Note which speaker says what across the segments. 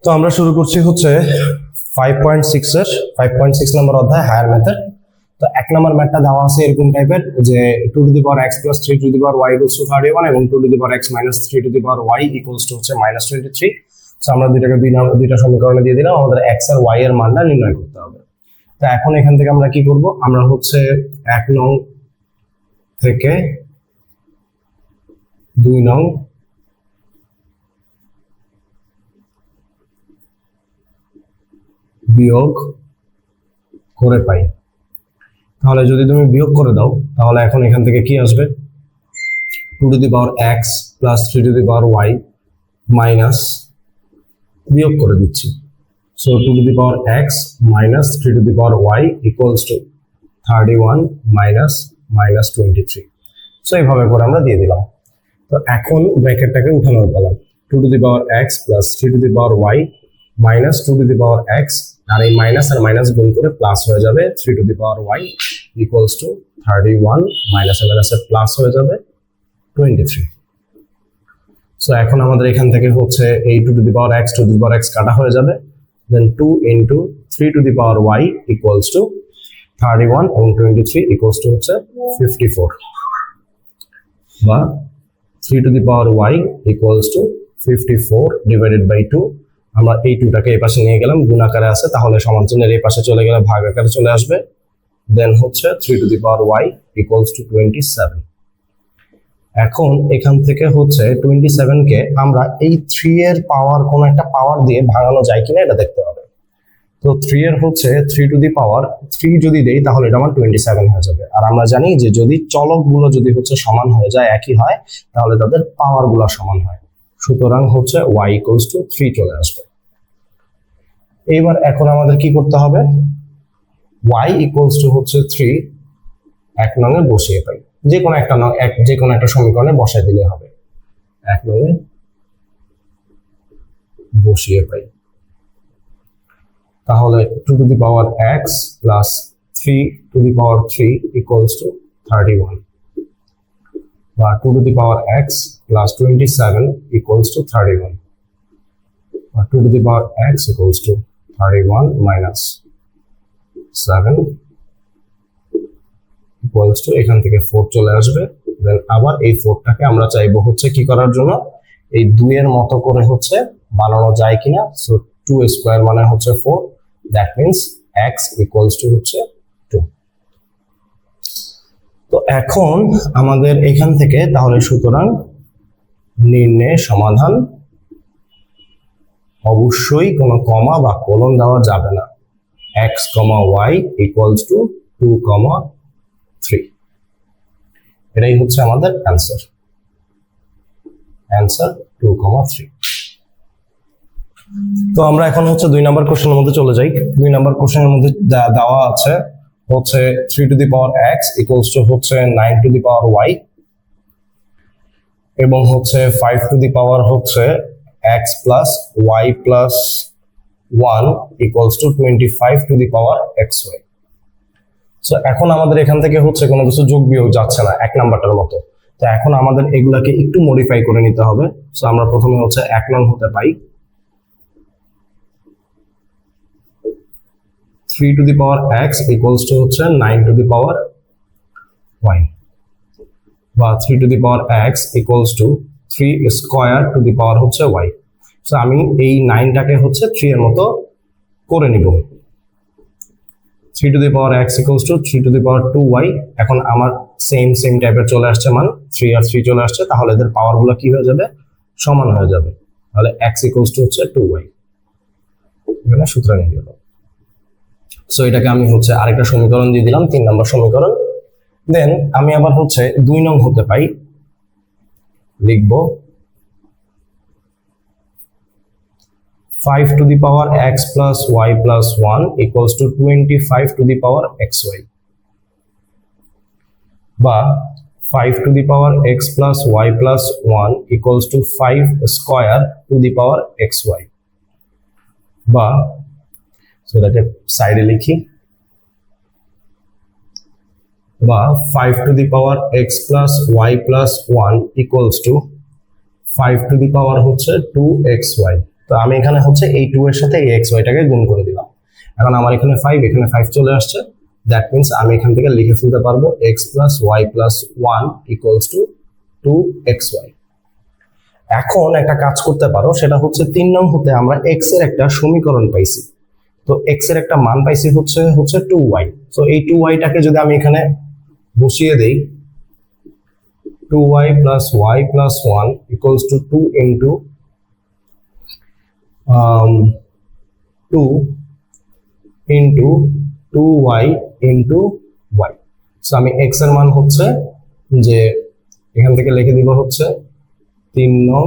Speaker 1: তো আমরা শুরু করছি হচ্ছে 5.6 এর 5.6 নম্বর অধ্যায় হায়ার মেথড। তো এক নম্বর ম্যাথটা দেওয়া আছে এরকম টাইপের যে 2 to the power x plus 3 to the power y equals to 31 এবং 2 to the power x minus 3 to the power y equals to হচ্ছে মাইনাস 23। সো আমরা দুইটা সমীকরণে দিয়ে দিলাম, আমাদের x আর y এর মানটা নির্ণয় করতে হবে। তো এখন এখান থেকে আমরা কি করব, আমরা হচ্ছে 1 নং থেকে 2 নং বিয়োগ করে পাই। তাহলে যদি তুমি বিয়োগ করে দাও তাহলে এখন এখান থেকে কি আসবে, 2 to the power x plus 3 to the power y minus, বিয়োগ করে দিচ্ছি, so 2 to the power x minus 3 to the power y equals to 31 minus minus 23। So এইভাবে করে আমরা দিয়ে দিলাম। তো এখন ব্র্যাকেটটাকে উঠানোর পালা, 2 to the power x plus 3 to the power y minus 2 to the power x, আর এই মাইনাস আর মাইনাস গুণ করে প্লাস হয়ে যাবে 3 to the power y equals to 31 minus আর মাইনাস এর প্লাস হয়ে যাবে 23। সো এখন আমাদের এখান থেকে হচ্ছে এই 2 to the power x 2 to the power x কাটা হয়ে যাবে, then 2 into 3 to the power y equals to 31 এবং 23 ইকুয়ালস টু হচ্ছে 54, বা 3 to the power y equals to 54 divided by 2। আমরা এই 2টাকে এই পাশে নিয়ে গেলাম, গুণ আকারে আছে, তাহলে সমান চিহ্নের এই পাশে চলে গেলে ভাগ আকারে চলে আসবে, দেন হচ্ছে 3 to the power y equals two 27। এখন এখান থেকে হচ্ছে 27 কে আমরা এই 3 এর পাওয়ার কোন একটা পাওয়ার দিয়ে ভাঙানো যায় কিনা এটা দেখতে হবে। তো 3 এর হচ্ছে 3 টু দি পাওয়ার 3 যদি দেই তাহলে এটা আমার 27 হয়ে যাবে। আর আমরা জানি যে যদি চলকগুলো যদি হচ্ছে সমান হয়ে যায়, একই হয়, তাহলে তাদের পাওয়ারগুলো সমান হয়, সুতরাং হচ্ছে y ইকুয়ালস টু 3 চলে আসবে। এইবার এখন আমাদের কি করতে হবে, y ইকুয়ালস টু হচ্ছে 3 এক নঙে বসিয়ে পাই, যে কোনো একটা সমীকরণে বসাই দিলে হবে, এক নঙে বসিয়ে পাই। তাহলে 2 to the power x plus 3 to the power 3 equals to 31, বা 2 to the power x plus 27 equals to 31, বা 2 to the power x equals to 31 minus 7 equals to, এখান থেকে 4 চলে আসবে। দেন আবার এই 4টাকে আমরা চাইবো হচ্ছে কি করার জন্য, এই 2 এর মতো করে হচ্ছে বানানো যায় কিনা। সো 2 স্কয়ার মানে হচ্ছে 4, that means x equals to হচ্ছে 2। তো এখন আমাদের এখান থেকে তাহলে সুতরাং নির্ণয় সমাধান, অবশ্যই কোনো কমা বা কোলন দেওয়া যাবে না, x, y ইকুয়ালস টু 2, 3। এটাই হচ্ছে আমাদের অ্যান্সার 2, 3। তো আমরা এখন হচ্ছে 2 নম্বর কোশ্চেনের মধ্যে চলে যাই। 2 নম্বর কোশ্চেনের মধ্যে দেওয়া আছে হচ্ছে 3 to the power x equals to হচ্ছে 9 টু দি পাওয়ার y, এবং হচ্ছে 5 টু দি পাওয়ার হচ্ছে x plus y plus 1 equals two 25 two the power xy। So এখন আমাদের এখান থেকে হচ্ছে কোনো কিছু যোগ বিয়োগ যাচ্ছে না এক নাম্বারটার মতো। তো এখন আমাদের এগুলাকে একটু মডিফাই করে নিতে হবে। সো আমরা প্রথমে হচ্ছে 1 নং হতে পাই 3 to the power x equals to হচ্ছে 9 টু দি পাওয়ার y, বা 3 to the power x equals to 3 square to the power হচ্ছে y। সো আমি এই 9টাকে হচ্ছে 3 এর মতো করে নিব। 3 to the power x equals to 3 to the power 2y। এখন আমার সেম টাইপের চলে আসছে মান, 3 আর 3 চলে আসছে, তাহলে এদের পাওয়ারগুলো কি হয়ে যাবে, সমান হয়ে যাবে। তাহলে x ইকুয়ালস টু হচ্ছে 2y, এখানে সূত্র নিয়ে গেল। সো এটাকে আমি হচ্ছে আরেকটা সমীকরণ দিয়ে দিলাম, 3 নম্বর সমীকরণ। দেন আমি আবার হচ্ছে 2 নং হতে পাই লিখব 5 to the power x plus y plus 1 equals to 25 to the power xy, বা 5 to the power x plus y plus 1 equals to 5 square to the power xy, বা সেটাকে সাইডে লিখি, বা 5 to the power x plus y plus 1 equals to 5 to the power হচ্ছে 2xy। তো আমি এখানে হচ্ছে এই 2 এর সাথে এই এক্স ওয়াইটাকে গুণ করে দিলাম। এখন আমার এখানে 5, এখানে 5 চলে আসছে। দ্যাট মিন্স আমি এখান থেকে লিখে ফেলতে পারবো x plus y plus 1 equals to 2xy। এখন একটা কাজ করতে পারো, সেটা হচ্ছে 3 নং হতে আমরা এক্স এর একটা সমীকরণ পাইছি। তো এক্স এর একটা মান পাইছি হচ্ছে 2y। তো এই 2yটাকে যদি আমি এখানে বসিয়ে দেই, 2y plus y plus 1 equals to 2 into 2 into 2y into y। So আমি x এর মান হচ্ছে যে এখান থেকে লিখে দিব হচ্ছে 3 নং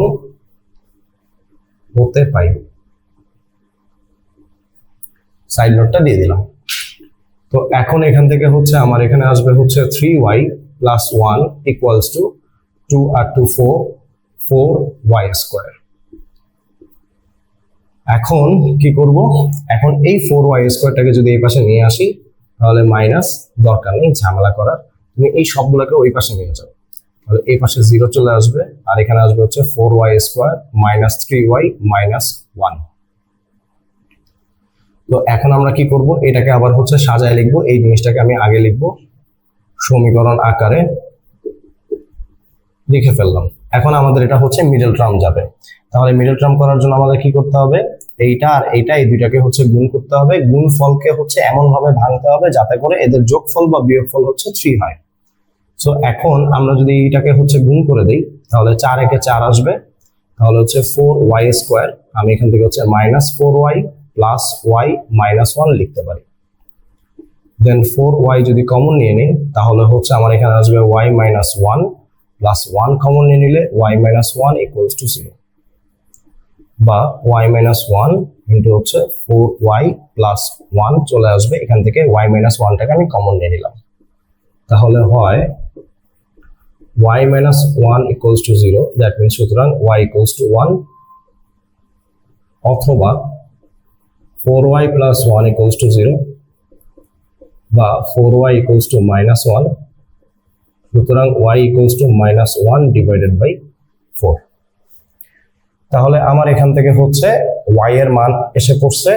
Speaker 1: হতে পাই, সাইড নোটটা দিয়ে দিলাম। তো এখন এখান থেকে হচ্ছে আমার এখানে আসবে হচ্ছে 3y plus 1 equals to 2 আর 2 4y স্কয়ার। এখন কি করব, এখন এই 4y স্কয়ারটাকে যদি এই পাশে নিয়ে আসি তাহলে মাইনাস, দরকার নেই ঝামেলা করার, তুমি এই সবগুলোকে ওই পাশে নিয়ে যাও, তাহলে এই পাশে 0 চলে আসবে আর এখানে আসবে হচ্ছে 4y square minus 3y minus 1। তো এখন আমরা কি করব, এটাকে আবার হচ্ছে সাজায় লিখবো। এই জিনিসটাকে আমি আগে লিখবো সমীকরণ আকারে, লিখে ফেললাম। এখন আমাদের এটা হচ্ছে মিডল টার্ম যাবে। তাহলে মিডল টার্ম করার জন্য আমাদের কি করতে হবে, এইটা আর এইটা এই দুইটাকে হচ্ছে গুণ করতে হবে। গুণ ফলকে হচ্ছে এমন ভাবে ভাঙতে হবে যাতে করে এদের যোগফল বা বিয়োগফল হচ্ছে 3 হয়। সো এখন আমরা যদি এইটাকে হচ্ছে গুণ করে দেই তাহলে 4 একে 4 আসবে, তাহলে হচ্ছে 4y স্কয়ার। আমি এখান থেকে হচ্ছে minus 4y plus y minus 1 লিখতে পারি। দেন 4y যদি কমন নিয়ে নিই তাহলে হচ্ছে আমার এখানে আসবে y মাইনাস 1 প্লাস 1 কমন নিয়ে নিলে y মাইনাস 1 ইকুয়ালস টু 0, বা y মাইনাস 1 ইন্টু হচ্ছে 4y প্লাস 1 চলে আসবে, এখান থেকে y মাইনাস 1টাকে আমি কমন নিয়ে নিলাম। তাহলে হয় y minus 1 equals two 0, that means সুতরাং y ইকুয়ালস টু 1, অথবা 4y প্লাস 1 ইকুয়ালস টু 0, বা 4y ইকুয়ালস টু মাইনাস 1, সুতরাং y equals to minus 1 divided by 4। তাহলে আমার এখান থেকে হচ্ছে y এর মান এসে পড়ছে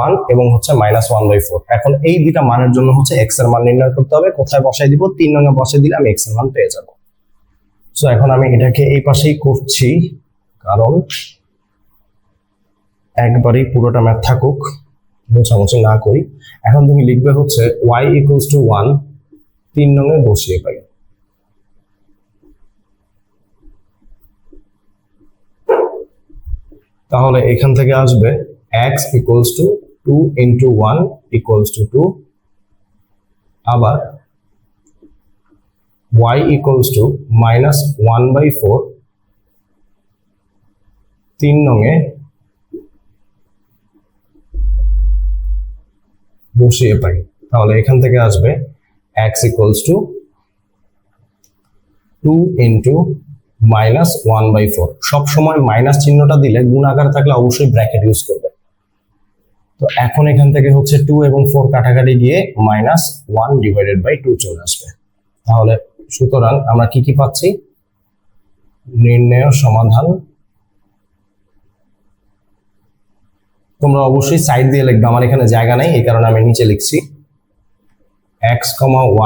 Speaker 1: 1 এবং হচ্ছে মাইনাস 1/4। এখন এই দুইটা মানের জন্য হচ্ছে x এর মান নির্ণয় করতে হবে। কোথায় বসাই দিব, 3 নঙে বসাই দিলে আমি x এর মান পেয়ে যাব। সো এখন আমি এটাকে এই পাশেই করছি, কারণ একবারই পুরোটা ম্যাথ থাকুক, মোছামুছি না করি। এখন তুমি লিখবে হচ্ছে y ইকুয়ালস টু 1 3 নঙে বসিয়ে পাই। তাহলে এখান থেকে আসবে x equals to 2 into 1 equals to 2, আবার y ইকুয়ালস টু মাইনাস 1/4 3 নঙে বসিয়ে পাই। তাহলে এখান থেকে আসবে x equals to 2 into minus 1/4। সবসময় মাইনাস চিহ্নটা দিলে গুণ আকার থাকলে অবশ্যই ব্র্যাকেট ইউজ করবে। তো এখন এখান থেকে হচ্ছে 2 এবং 4 কাটাকাটি গিয়ে মাইনাস 1 ডিভাইডেড বাই 2 চলে আসবে। তাহলে সুতরাং আমরা কি কি পাচ্ছি, নির্ণেয় সমাধান। তোমরা অবশ্যই সাইড দিয়ে লিখবে, আমার এখানে জায়গা নাই এই কারণে আমি নিচে লিখছি x,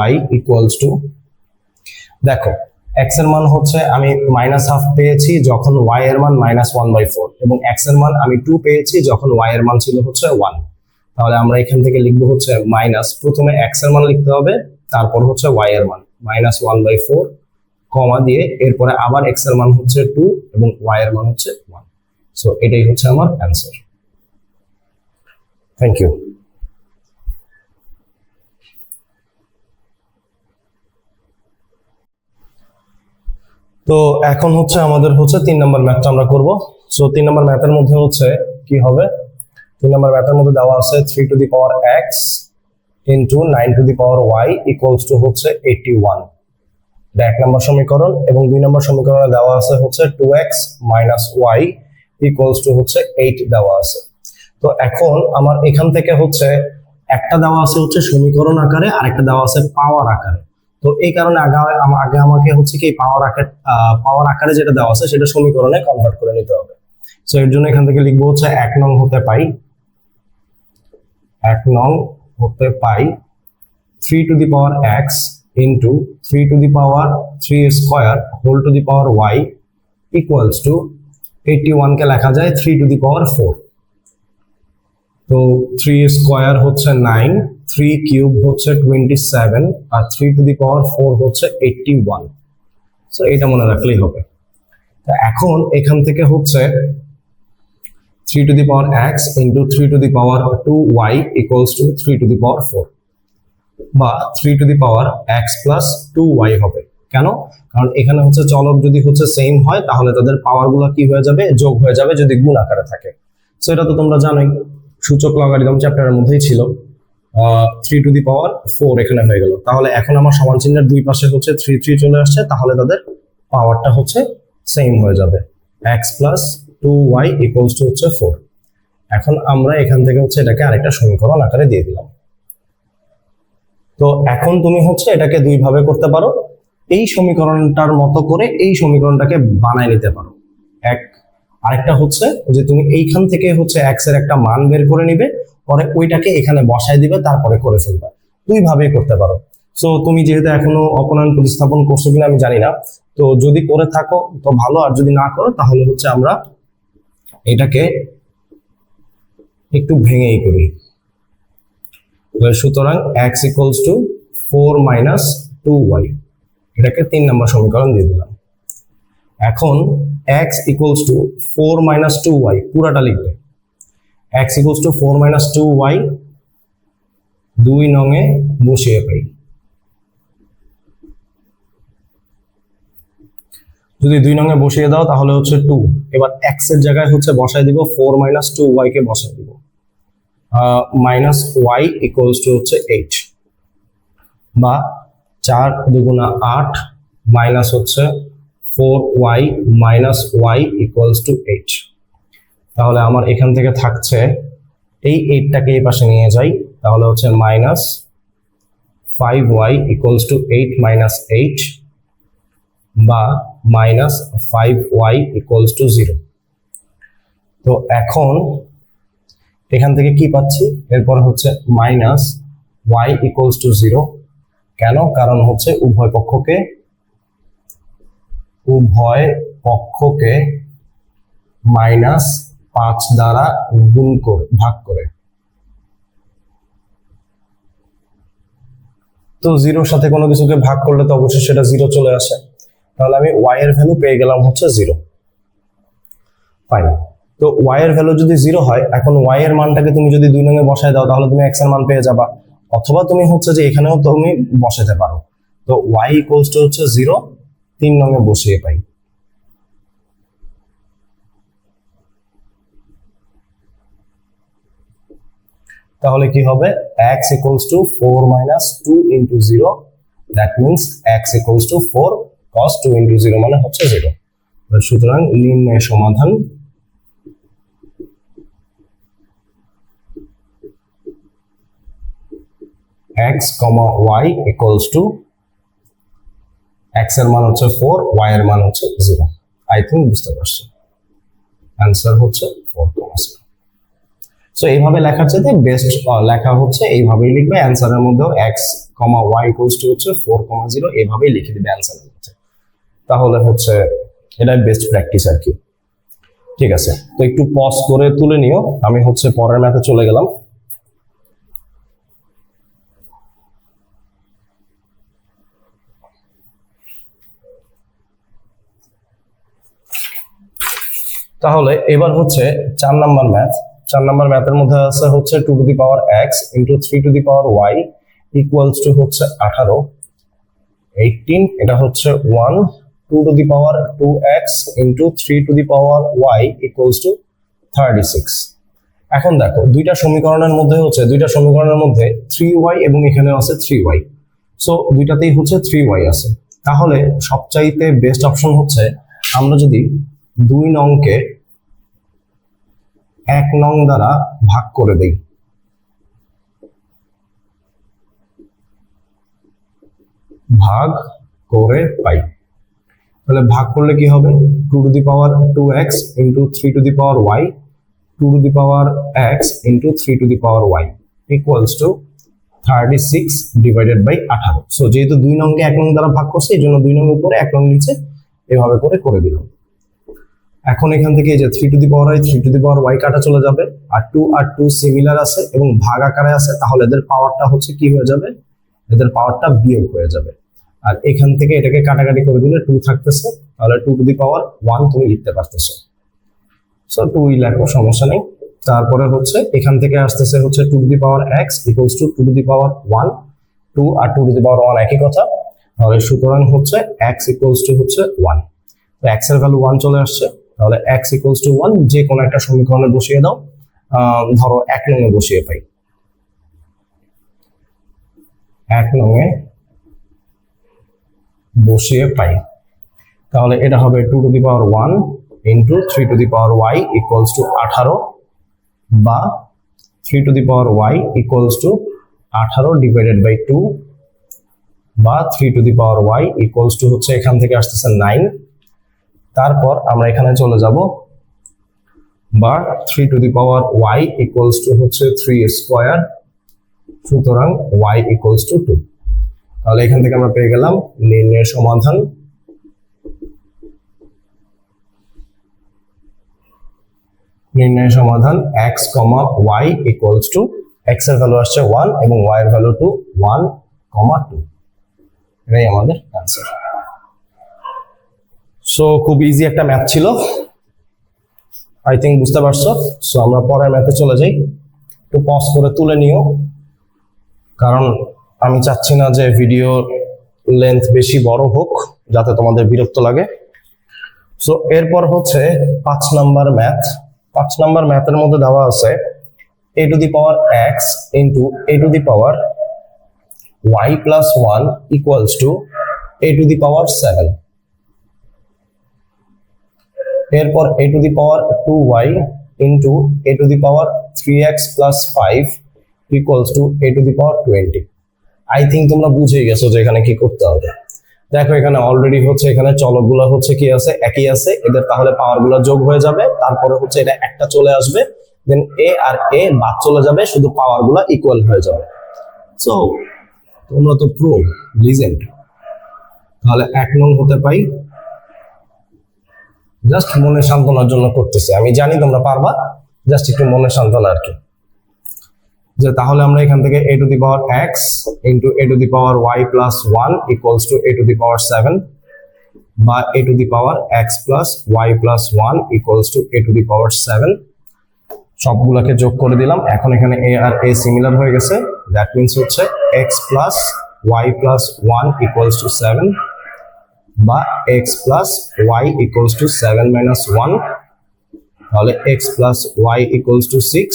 Speaker 1: y ইকুয়ালস টু, দেখো x এর মান হচ্ছে আমি মাইনাস হাফ পেয়েছি যখন y এর মান মাইনাস 1/4, এবং x এর মান আমি 2 পেয়েছি যখন y এর মান ছিল হচ্ছে 1। তাহলে আমরা এখান থেকে লিখবো হচ্ছে মাইনাস, প্রথমে x এর মান লিখতে হবে, তারপর হচ্ছে y এর মান মাইনাস 1/4, কমা দিয়ে এরপরে আবার x এর মান হচ্ছে 2 এবং y এর মান হচ্ছে 1। সো এটাই হচ্ছে আমার অ্যান্সার। Thank you. তো এখন হচ্ছে আমাদের হচ্ছে 3 নম্বর ম্যাথটা আমরা করব। সো 3 নম্বর ম্যাথের মধ্যে হচ্ছে কি হবে, 3 নম্বর ম্যাথের মধ্যে দেওয়া আছে 3 to the power x into 9 to the power y equals to হচ্ছে 81, এটা 1 নম্বর সমীকরণ। এবং 2 নম্বর সমীকরণে দেওয়া আছে হচ্ছে 2x minus y equals to হচ্ছে 8 দেওয়া আছে। তো এখন আমার এখান থেকে হচ্ছে একটা দেওয়া আছে হচ্ছে সমীকরণ আকারে, আরেকটা দেওয়া আছে পাওয়ার আকারে। তো এই কারণে আগে আমাকে হচ্ছে কি পাওয়ার আকারে যেটা দেওয়া আছে সেটা সমীকরণে কনভার্ট করে নিতে হবে। সো এর জন্য এখান থেকে লিখবো হচ্ছে 1 নং হতে পাই 3 to the power x into 3 to the power 3 square whole to the power y equals to 81 কে লেখা যায় 3 টু দি পাওয়ার 4। তো 3 স্কোয়ার হচ্ছে 9, 3 কিউব হচ্ছে 27 আর 3 টু দি পাওয়ার 4 হচ্ছে 81। সো এটা মনে রাখলেই হবে। তো এখন এখান থেকে হচ্ছে 3 to the power x into 3 to the power 2y equals to 3 to the power 4 বা 3 to the power x plus 2y হবে। কেন? কারণ এখানে হচ্ছে চলক যদি হচ্ছে সেম হয় তাহলে তাদের পাওয়ার গুলো কি হয়ে যাবে, যোগ হয়ে যাবে যদি গুণ আকারে থাকে। সো এটা তো তোমরা জানোই, সূচক লগারিদম চ্যাপ্টারের মধ্যেই ছিল। 3 টু দি পাওয়ার 4 এখানে হয়ে গেল। তাহলে এখন আমার সমান চিহ্নের দুই পাশে হচ্ছে 3 3 চলে আসছে, তাহলে তাদের পাওয়ারটা হচ্ছে সেম হয়ে যাবে, x plus 2y equals to হচ্ছে 4। এখন আমরা এখান থেকে হচ্ছে এটাকে আরেকটা সমীকরণ আকারে দিয়ে দিলাম। তো এখন তুমি হচ্ছে এটাকে দুই ভাবে করতে পারো, এই সমীকরণটার মতো করে এই সমীকরণটাকে বানায় নিতে পারো। আরেকটা হচ্ছে যে তুমি এইখান থেকে হচ্ছে x এর একটা মান বের করে নিবে, পরে ওইটাকে এখানে বসায় দিবে, তারপরে করে ফেলবে। দুই ভাবেই করতে পারো। সো তুমি যেহেতু এখনো অপনয়ন প্রতিস্থাপন করছো কিনা আমি জানি না, তো যদি করে থাকো তো ভালো, আর যদি না করো তাহলে হচ্ছে আমরা এটাকে একটু ভেঙেই করি। সুতরাং x equals to 4 minus 2y, এটাকে 3 নম্বর সমীকরণ দিয়ে দিলাম। এখন x equals to 4 minus 2y পুরাটা লিখবে। x equals to 4 minus 2y 2 নঙে বসিয়ে পাই। যদি 2 নঙে বসিয়ে দাও তাহলে হচ্ছে 2। এবার x এর জায়গায় হচ্ছে বসাই দিব 4 মাইনাস 2y কে বসাই দিব। মাইনাস y ইকুয়ালস টু হচ্ছে 8 বা 4 দুগুণা 8 মাইনাস হচ্ছে 4y minus y equals two 8। তাহলে আমার এখান থেকে থাকছে এই 8টাকে এই পাশে নিয়ে যাই, তাহলে হচ্ছে minus 5y equals to 8 minus 8 বা মাইনাস 5y ইকুয়ালস টু 0। তো এখন এখান থেকে কি পাচ্ছি, এরপর হচ্ছে মাইনাস y ইকুয়ালস টু 0। কেন? কারণ হচ্ছে উভয় পক্ষকে মাইনাস 5 দ্বারা গুণ করে ভাগ করে। তো 0-র সাথে কোনো কিছুকে ভাগ করলে তো অবশ্যই সেটা 0 চলে আসে, তাহলে আমি y এর ভ্যালু পেয়ে গেলাম হচ্ছে 0। ফাইন। তো y এর ভ্যালু যদি 0 হয়, এখন y এর মানটাকে তুমি যদি 2 নঙে বসায় দাও তাহলে তুমি x এর মান পেয়ে যাবা, অথবা তুমি হচ্ছে যে এখানেও তুমি বসাতে পারো। তো y ইকুয়ালস টু হচ্ছে 0 3 নঙে বসিয়ে পাই। তাহলে কি হবে, x equals to 4 minus 2 into 0, that means x equals to 4 cos 2 into 0 মানে হচ্ছে 0। সুতরাং নির্ণয় সমাধান x, y equals two x এর মান হচ্ছে 4, y এর মান হচ্ছে 0। আই থিঙ্ক বুঝতে পারছো, অ্যান্সার হচ্ছে 4,0। সো এইভাবে লেখার চাইতে বেস্ট লেখা হচ্ছে এইভাবেই লিখবে, অ্যান্সারের মধ্যেও x, y ইকুয়ালস টু হচ্ছে 4,0 এইভাবেই লিখে দিবে অ্যান্সারের মধ্যে। তাহলে হচ্ছে এটাই বেস্ট প্র্যাকটিস আর কি। ঠিক আছে, তো একটু পজ করে তুলে নিও, আমি হচ্ছে পরের ম্যাথে চলে গেলাম। তাহলে এবার হচ্ছে 4 নাম্বার ম্যাথ। 4 নাম্বার ম্যাথের মধ্যে আছে হচ্ছে 2 to the power x into 3 to the power y equals to হচ্ছে 18, 18। এটা হচ্ছে 1 2 to the power 2x into 3 to the power y equals to 36। এখন দেখো দুইটা সমীকরণের মধ্যে 3y এবং এখানে আছে 3y, সো দুইটাতেই হচ্ছে 3y আছে। তাহলে সবচাইতে বেস্ট অপশন হচ্ছে আমরা যদি 2 নংকে 1 নং দ্বারা ভাগ করে দেই। ভাগ করে পাই। তাহলে ভাগ করলে কি হবে 2 to the power 2x into 3 to the power y 2 to the power x into 3 to the power y equals to 36 divided by 18। So যেহেতু 2 নংকে 1 নং দ্বারা ভাগ করছে এই জন্য 2 নং উপরে 1 নং নিচে এভাবে করে দিলাম। এখন এখান থেকে এই যে 3 to the power i 3 to the power y কাটা চলে যাবে, আর 2 সিমিলার আছে এবং ভাগ আকারে আছে, তাহলে এদের পাওয়ারটা হচ্ছে কি হয়ে যাবে, এদের পাওয়ারটা বিয়োগ হয়ে যাবে। আর এখান থেকে এটাকে কাটাকাটি করে দিলে 2 থাকতেছে, তাহলে 2 টু দি পাওয়ার 1 তুমি লিখতে পারতেছো। সো 2 লেখো, সমস্যা নেই। তারপরে হচ্ছে এখান থেকে আসতেছে হচ্ছে 2 to the power x equals to 2 to the power 1, 2 আর 2 টু দি পাওয়ার 1 একই কথা, তাহলে সুতরাং হচ্ছে x ইকুয়ালস টু হচ্ছে 1। তো x এর ভ্যালু 1 চলে আসছে, তাহলে x ইকুয়ালস টু 1 যে কোনো একটা সমীকরণে বসিয়ে দাও। ধরো 1 নং এ বসিয়ে পাই, 1 নং এ বসিয়ে পাই, তাহলে এটা হবে 2 to the power 1 into 3 to the power y equals to 18, বা 3 to the power y equals to 18 divided by 2, বা 3 to the power y equals to হচ্ছে এখান থেকে আসতেছে 9। তারপর আমরা এখানে চলে যাব, বা 3 to the power y equals to হচ্ছে 3 স্কয়ার, সুতরাং y ইকুয়ালস টু 2। তাহলে এখান থেকে আমরা পেয়ে গেলাম নির্ণয়ের সমাধান। নির্ণয়ের সমাধান x, y equals two x এর ভ্যালু আসছে 1 এবং y এর ভ্যালু 2, 1, 2। এটাই আমাদের অ্যান্সার। সো খুব ইজি একটা ম্যাথ ছিল, আই থিঙ্ক বুঝতে পারছো। সো আমরা পরের ম্যাথে চলে যাই। একটু পজ করে তুলে নিও, কারণ আমি চাচ্ছি না যে ভিডিও লেন্থ বেশি বড় হোক, যাতে তোমাদের বিরক্ত লাগে। সো এরপর হচ্ছে 5 নাম্বার ম্যাথ। 5 নাম্বার ম্যাথের মধ্যে দেওয়া আছে a to the power x into a to the power y plus 1 equals to a to the power 7। এরপর a to the power 2y into a to the power 3x plus 5 equals to a to the power 20। I think তোমরা বুঝে গেছো যে এখানে কি করতে হবে। দেখো এখানে অলরেডি হচ্ছে এখানে চলকগুলো হচ্ছে কি আছে, একই আছে, এদের তাহলে পাওয়ার গুলো যোগ হয়ে যাবে, তারপরে হচ্ছে এটা একটা চলে আসবে, দেন a আর a বাদ চলে যাবে, শুধু পাওয়ার গুলো ইকুয়াল হয়ে যাবে। সো তোমরা তো প্রো লিজেন্ড, তাহলে 1 নং হতে পাই। জাস্ট মনে সান্ত্বনার জন্য করতেছি, আমি জানি তোমরা পারবা, জাস্ট একটু মনে সান্ত্বনা আর কি। যে তাহলে আমরা এখান থেকে a to the power x into a to the power y plus 1 equals to a to the power 7, বা a to the power x plus y plus 1 equals to a to the power 7, সবগুলোকে যোগ করে দিলাম। এখন এখানে a R a similar হয়ে গেছে, that means হচ্ছে x plus y plus 1 equals two 7, বা x plus y equals two 7 minus 1, তাহলে x plus y equals two 6।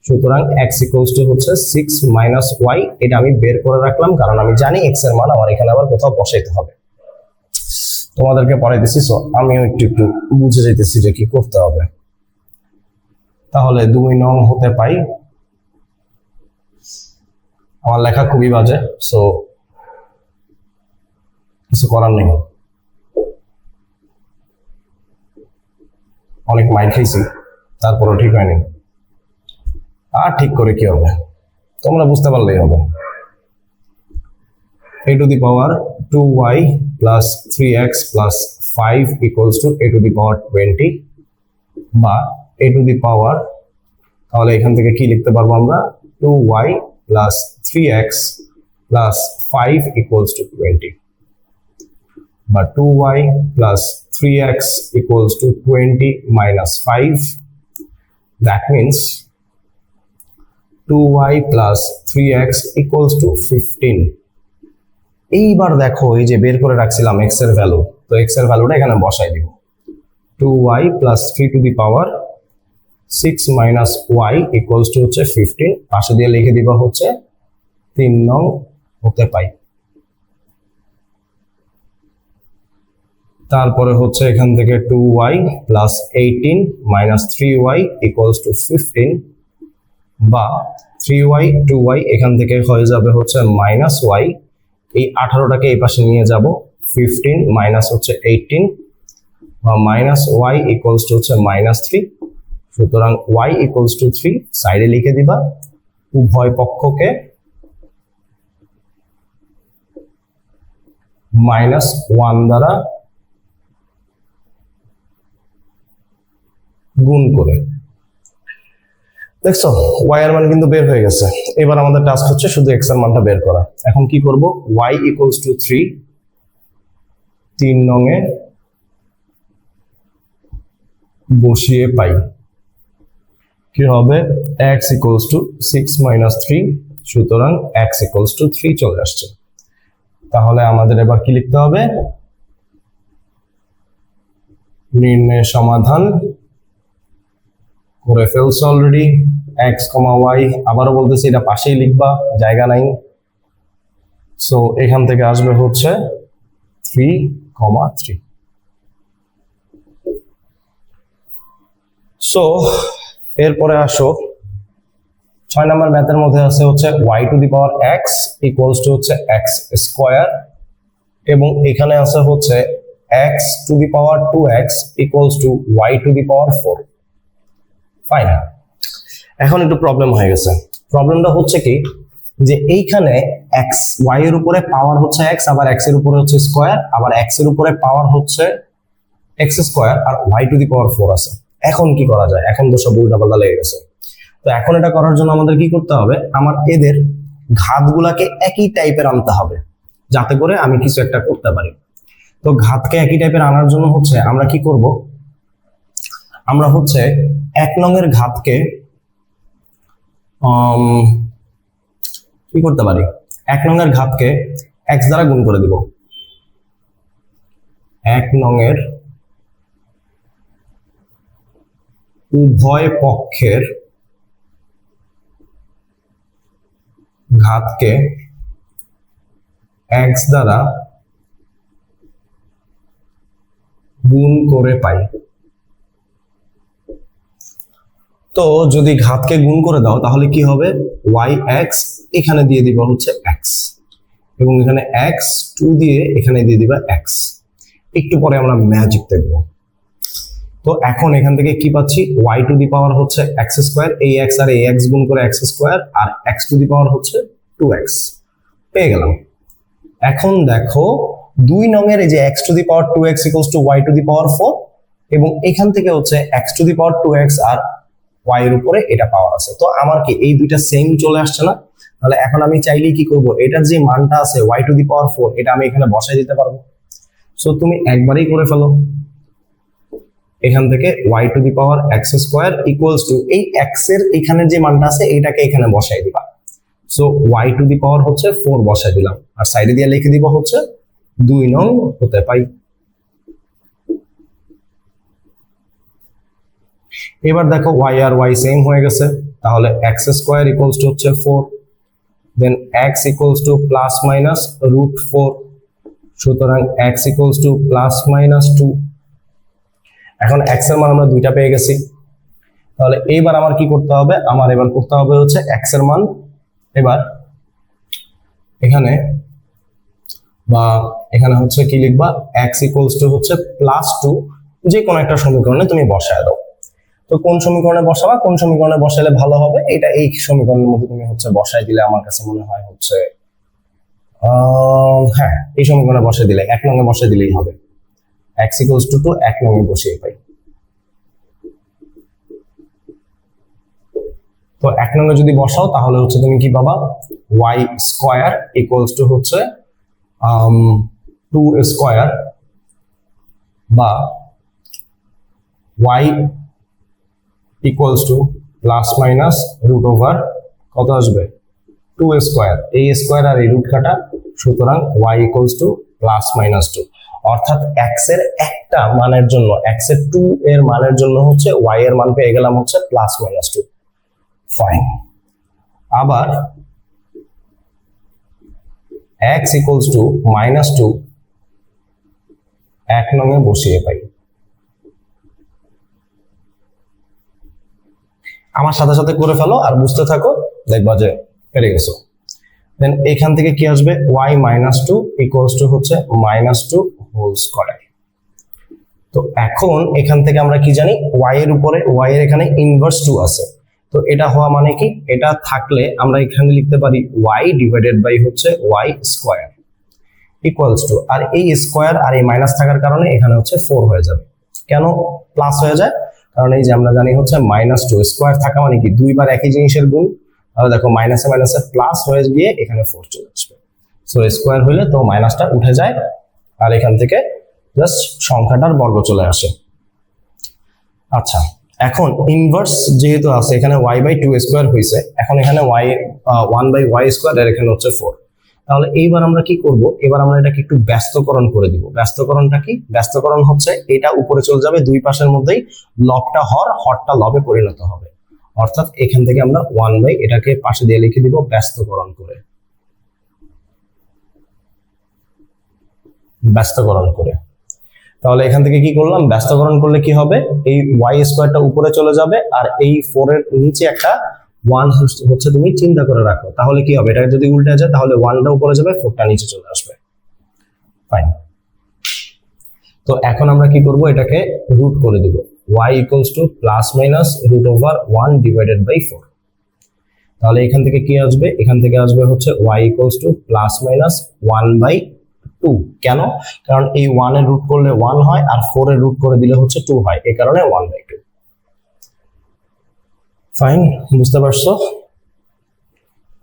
Speaker 1: সুতরাং x ইকুয়ালস টু হচ্ছে 6 মাইনাস y। এটা আমি বের করে রাখলাম, কারণ আমি জানি x এর মান আমার এখানে আবার কোথাও বসাইতে হবে। তোমাদেরকে পড়াইতেছি, সো আমিও একটু বুঝে যাইতেছি যে কি করতে হবে। তাহলে 2 নং হতে পাই। আমার লেখা খুবই বাজে, সো কিছু করার নেই, অনেক মাইর খাইছি, তারপরও ঠিক হয়নি। আর ঠিক করে কি হবে, তোমরা বুঝতে পারলেই হবে। a to the power 2y plus 3x plus 5 equals to a to the power 20, বা a টু দি পাওয়ার, তাহলে এখান থেকে কি লিখতে পারবো আমরা, 2y plus 3x plus 5 equals two 20, বা 2y plus 3x equals to 20 minus 5, that means 2y plus 3x equals to 15। এইবার দেখো এই যে বের করে রাখছিলাম x এর ভ্যালু, তো x এর ভ্যালুটা এখানে বসাই দিব। 2y plus 3 to the power 6 minus y equals to হচ্ছে 15, পাশে দিয়ে লিখে দিবা হচ্ছে 3 নং হতে পাই। তারপরে হচ্ছে এখান থেকে 2y plus 18 minus 3y equals to 15, বা 3y 2y এখান থেকে হয়ে যাবে হচ্ছে মাইনাস y, এই 18টাকে এই পাশে নিয়ে যাব, 15 মাইনাস হচ্ছে 18 মাইনাস ওয়াই ইকুয়ালস টু হচ্ছে -3। সুতরাং y ইকুয়ালস টু 3 সাইডে লিখে দিবা, উভয় পক্ষকে -1 দ্বারা গুণ করে। দেখছো y এর মান কিন্তু বের হয়ে গেছে। এবার আমাদের টাস্ক হচ্ছে শুধু x এর মানটা বের করা। এখন কি করব, y ইকুয়ালস টু 3 3 নং এ বসিয়ে পাই কি হবে, x ইকুয়ালস টু 6 মাইনাস 3। সুতরাং x ইকুয়ালস টু 3 চলে আসছে। তাহলে আমাদের এবার কি লিখতে হবে, নির্ণয় সমাধান করে ফেলছে অলরেডি। x, y আবারও বলতেছি এটা পাশেই লিখবা, জায়গা নাই। সো এখান থেকে আসবে হচ্ছে 3,3। সো এরপরে আসো 6 নম্বর ম্যাথের মধ্যে আছে হচ্ছে y to the power x equals to হচ্ছে x স্কয়ার, এবং এখানে আছে হচ্ছে x to the power 2x equals to y to the power 4। Fine, এখন একটু প্রবলেম হয়ে গেছে। প্রবলেমটা হচ্ছে কি, যে এইখানে x y এর উপরে পাওয়ার হচ্ছে x, আবার x এর উপরে হচ্ছে স্কয়ার, আবার x এর উপরে পাওয়ার হচ্ছে x স্কয়ার, আর y টু দি পাওয়ার 4 আছে। এখন কি করা যায়, এখন তো সব উল্টাপাল্টা লেগে গেছে। তো এখন এটা করার জন্য আমাদের কি করতে হবে, আমার এদের ঘাতগুলাকে একই টাইপের আনতে হবে যাতে করে আমি কিছু একটা করতে পারি। তো ঘাতকে একই টাইপের আনার জন্য হচ্ছে আমরা কি করব, আমরা হচ্ছে 1 নং এর ঘাতকে কি করতে পারি, 1 নং এর ঘাতকে x দ্বারা গুণ করে দিব। 1 নং এর উভয় পক্ষের ঘাতকে x দ্বারা গুণ করে পাই। তো যদি ঘাতকে গুণ করে দাও তাহলে কি হবে, yx এখানে দিয়ে দিবা হচ্ছে x, এবং এখানে x 2 দিয়ে এখানে দিয়ে দিবা x। একটু পরে আমরা ম্যাজিক দেখব। তো এখন এখান থেকে কি পাচ্ছি, y টু দি পাওয়ার হচ্ছে x স্কয়ার, এই x আর এই x গুণ করে x স্কয়ার, আর x টু দি পাওয়ার হচ্ছে 2x পেয়ে গেলাম। এখন দেখো 2 নং এর এই যে x to the power 2x equals to y to the power 4, এবং এখান থেকে হচ্ছে x to the power 2x আর y এর উপরে এটা পাওয়ার আছে। তো আমার কি এই দুইটা সেম চলে আসছে না? তাহলে এখন আমি চাইলেই কি করব, এটার যে মানটা আছে y টু দি পাওয়ার 4 এটা আমি এখানে বসাই দিতে পারবো। সো তুমি একবারেই করে ফেলো, এখান থেকে y to the power x square equals two এই x এর এখানে যে মানটা আছে এটাকে এখানে বসাই দিবা। So y to the power হচ্ছে 4 বসাই দিলাম, আর সাইডে দিয়ে লিখে দিব হচ্ছে 2 নং হতে পাই। এবার দেখো y আর y সেম হয়ে গেছে, তাহলে x স্কয়ার ইকুয়ালস টু হচ্ছে 4, দেন x equals to plus minus √4। সুতরাং x equals to plus minus 2। এখন x এর মান আমরা দুইটা পেয়ে গেছি। তাহলে এইবার আমার কি করতে হবে, আমার এবার করতে হবে হচ্ছে x এর মান এবার এখানে বা এখানে হচ্ছে কি লিখবা, x ইকুয়ালস টু হচ্ছে প্লাস 2, যে কোনো একটা সমীকরণে তুমি বসায় দাও। তো কোন সমীকরণে বসাবা, কোন সমীকরণে বসালে ভালো হবে, এটা এই সমীকরণের মধ্যে তুমি হচ্ছে বসাই দিলে আমার কাছে মনে হয় হচ্ছে হ্যাঁ এই সমীকরণে বসাই দিলে 1 নং এ বসাই দিলেই হবে। x ইকুয়ালস টু 2 1 নং এ বসিয়ে পাই। তো 1 নং এ যদি বসাও তাহলে হচ্ছে তুমি কি পাবা, y স্কয়ার ইকুয়ালস টু হচ্ছে 2 স্কয়ার, বা y equals to plus minus root over কত আসবে 2 স্কয়ার, এই স্কয়ার আর এই রুট কাটা, সুতরাং y equals to plus minus 2। অর্থাৎ x এর একটা মানের জন্য, x এর 2 এর মানের জন্য হচ্ছে y এর মান পেয়ে গেলাম হচ্ছে প্লাস মাইনাস 2। ফাইন, আবার x ইকুয়ালস টু মাইনাস 2 1 নং এ বসিয়ে পাই। আমার সাথে সাথে করে ফেলো আর বুঝতে থাকো, দেখবা যে পেরে গেছো। দেন এখান থেকে কি আসবে y minus two equals to হচ্ছে মাইনাস টু হোল স্কয়ার। তো এখন এখান থেকে আমরা কি জানি y এর উপরে y এর এখানে ইনভার্স 2 আছে, তো এটা হওয়া মানে কি এটা থাকলে আমরা এখানে লিখতে পারি y ডিভাইডেড বাই হচ্ছে y স্কয়ার ইকুয়ালস টু, আর এই স্কয়ার আর এই মাইনাস থাকার কারণে এখানে হচ্ছে 4 হয়ে যাবে। কেন প্লাস হয়ে যায়? কারণ এই যে আমরা জানি হচ্ছে মাইনাস টু স্কয়ার থাকা মানে কি দুইবার একই জিনিসের গুণ, তাহলে দেখো মাইনাসে মাইনাসে প্লাস হয়ে গিয়ে এখানে 4 চলে আসবে। সো স্কয়ার হলে তো মাইনাসটা উঠে যায় আর এখান থেকে জাস্ট সংখ্যাটার বর্গ চলে আসে। আচ্ছা, এখন ইনভার্স যেহেতু আছে এখানে y বাই 2 স্কয়ার হয়েছে, এখন এখানে y 1 বাই y স্কয়ার আর এখানে হচ্ছে 4। তাহলে এইবার আমরা কি করব, এবার আমরা এটাকে একটু ব্যস্তকরণ করে দিব। ব্যস্তকরণটা কি? ব্যস্তকরণ হচ্ছে এটা উপরে চলে যাবে, দুই পাশের মধ্যেই লবটা হরটা লবে পরিণত হবে, অর্থাৎ এখান থেকে আমরা 1 বাই এটাকে পাশে দিয়ে লিখে দিব ব্যস্তকরণ করে। ব্যস্তকরণ করে তাহলে এখান থেকে কি করলাম, ব্যস্তকরণ করলে কি হবে, এই y স্কয়ারটা উপরে চলে যাবে আর এই 4 এর নিচে একটা 1 হচ্ছে, তুমি চিন্তা করে রাখো তাহলে কি হবে, এটা যদি উল্টে যায় তাহলে 1টা উপরে যাবে 4টা নিচে চলে আসবে। ফাইন। তো এখন আমরা কি করব, এটাকে রুট করে দিব, y equals to plus minus root over 1 divided by 4। তাহলে এখান থেকে কি আসবে, এখান থেকে আসবে হচ্ছে y equals to plus minus 1 by 2। কেন? কারণ এই 1 এর রুট করলে 1 হয় আর 4 এর রুট করে দিলে হচ্ছে 2 হয়, এই কারণে 1 বাই 2। ফাইন, বুঝতে পারছো?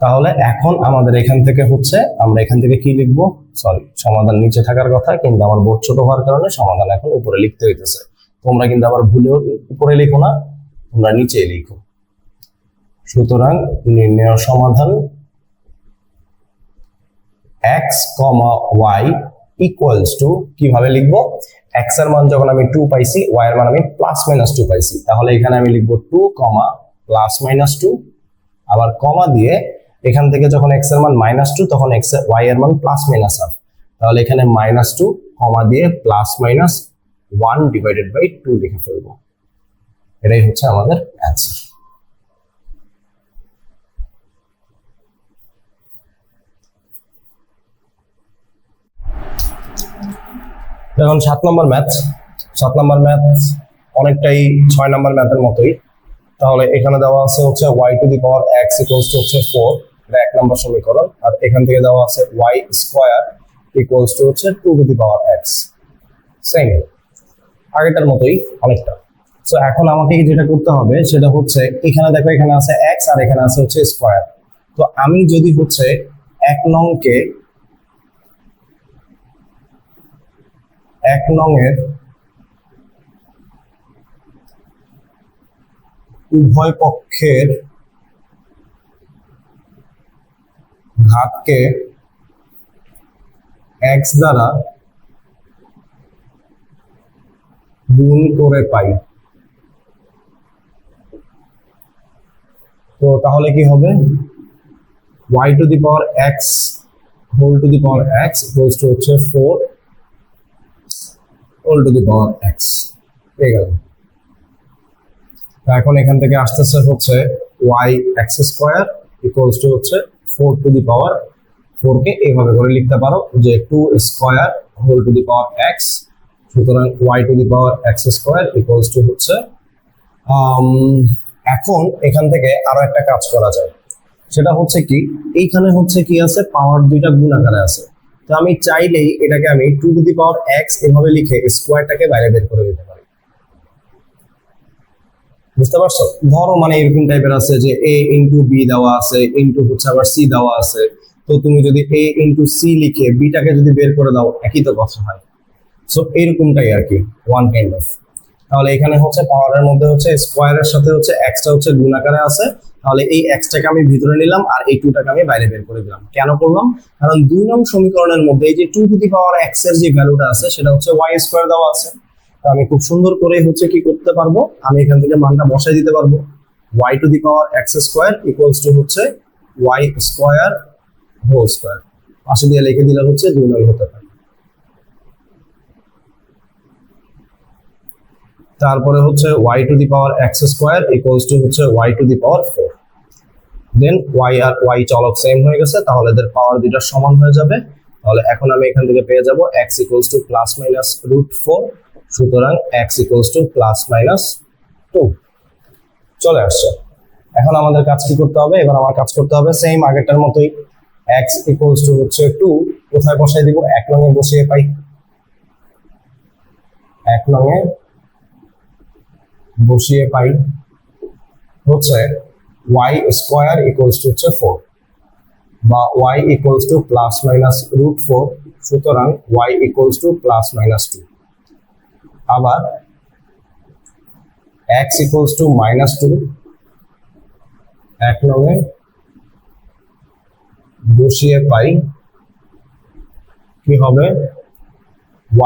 Speaker 1: তাহলে এখন আমাদের এখান থেকে হচ্ছে আমরা এখান থেকে কি লিখব, সরি সমাধান নিচে থাকার কথা, কিন্তু আমার বোর্ড ছোট হওয়ার কারণে সমাধান এখন উপরে লিখতে হইতেছে। তোমরা কিন্তু আবার ভুলেও উপরে লিখো না, তোমরা নিচে লিখো। সুতরাং নির্ণয় সমাধান x, y ইকুয়ালস টু, কিভাবে লিখবো, x এর মান যখন আমি 2 পাইছি, y এর মান আমি প্লাস মাইনাস 2 পাইছি, তাহলে এখানে আমি লিখবো 2, প্লাস মাইনাস 2, আবার কমা দিয়ে এখান থেকে যখন x এর মান মাইনাস 2 তখন y এর মান প্লাস মাইনাস হাফ, তাহলে এখানে মাইনাস 2 কমা দিয়ে প্লাস মাইনাস 1 ডিভাইডেড বাই 2 লিখে ফেলবো। এটাই হচ্ছে আমাদের অ্যান্সার। এখন 7 নম্বর ম্যাথ। 7 নম্বর ম্যাথ অনেকটাই 6 নম্বর ম্যাথের মতোই। তাহলে এখানে দেওয়া আছে হচ্ছে y to the power x equals to হচ্ছে 4, এটা 1 নম্বর সমীকরণ। আর এখান থেকে দেওয়া আছে y স্কয়ার ইকুয়ালস টু হচ্ছে 2 to the power x, same আগেরটার মতোই অনেকটা। সো এখন আমাকে যেটা করতে হবে সেটা হচ্ছে, এখানে দেখো এখানে আছে x আর এখানে আছে হচ্ছে স্কয়ার। তো আমি যদি হচ্ছে 1 নংকে 1 নংয়ের উভয় পক্ষের ঘাতকে x দ্বারা গুণ করে পাই, তো তাহলে কি হবে, y to the power x whole to the power x equals to হচ্ছে 4 whole to the power x পেয়ে গেল। এখন এখান থেকে আসতেছে হচ্ছে y x square equals to হচ্ছে 4 টু দি পাওয়ার 4 কে এইভাবে করে লিখতে পারো যে 2 square whole to the power x। সুতরাং y to the power x square equals to হচ্ছে, এখন এখান থেকে আরো একটা কাজ করা যায়, সেটা হচ্ছে কি, এইখানে হচ্ছে কি আছে, পাওয়ার দুইটা গুণ আকারে আছে। তো আমি চাইলেই এটাকে আমি 2 টু দি পাওয়ার x এভাবে লিখে স্কয়ারটাকে বাইরে বের করে দিতে পারি। বুঝতে পারছো? ধরো মানে এরকম টাইপের আছে যে a ইন্টু বি দেওয়া আছে, ইন্টু হচ্ছে আবার সি দেওয়া আছে, তো তুমি যদি a ইন্টু সি লিখে বিটাকে যদি বের করে দাও একই তো কথা হয়। সো এরকমটাই আর কি, ওয়ান কাইন্ড অফ। তাহলে এখানে হচ্ছে পাওয়ারের মধ্যে হচ্ছে স্কয়ারের সাথে হচ্ছে এক্সটা হচ্ছে গুণ আকারে আছে, তাহলে এই এক্সটাকে আমি ভিতরে নিলাম আর এই 2টাকে আমি বাইরে বের করে দিলাম। কেন করলাম? কারণ 2 নং সমীকরণের মধ্যে এই যে 2 টু দি পাওয়ার x এর যে ভ্যালুটা আছে সেটা হচ্ছে y স্কয়ার দেওয়া আছে। তো আমি খুব সুন্দর করে হচ্ছে কি করতে পারবো, আমি এখান থেকে মানটা বসাই দিতে পারবো, y to the power x square equals to হচ্ছে y স্কয়ার হোল স্কয়ার, পাশে দিয়ে লিখে দিলে হচ্ছে 2 নং হতে পারে। তারপরে হচ্ছে y to the power x square equals to হচ্ছে y to the power 4। Then y আর ওয়াই চলক সেম হয়ে গেছে, তাহলে এদের পাওয়ার দুইটা সমান হয়ে যাবে। তাহলে এখন আমি এখান থেকে পেয়ে যাব x equals to plus minus √4, সুতরাং x equals to plus minus 2 চলে আসছে। এখন আমাদের কাজ কি করতে হবে? এবার আমার কাজ করতে হবে সেম আগেরটার মতোই, x ইকুয়ালস টু হচ্ছে 2, কোথায় বসাই দিব? 1 নং এ বসিয়ে পাই, 1 নং এ বসিয়ে পাই হচ্ছে y স্কয়ার ইকুয়ালস টু হচ্ছে 4 বা y equals to plus minus √4, সুতরাং y equals to plus minus 2। আবার x ইকুয়ালস টু মাইনাস 2, 1 নং এ বসিয়ে পাই কি হবে?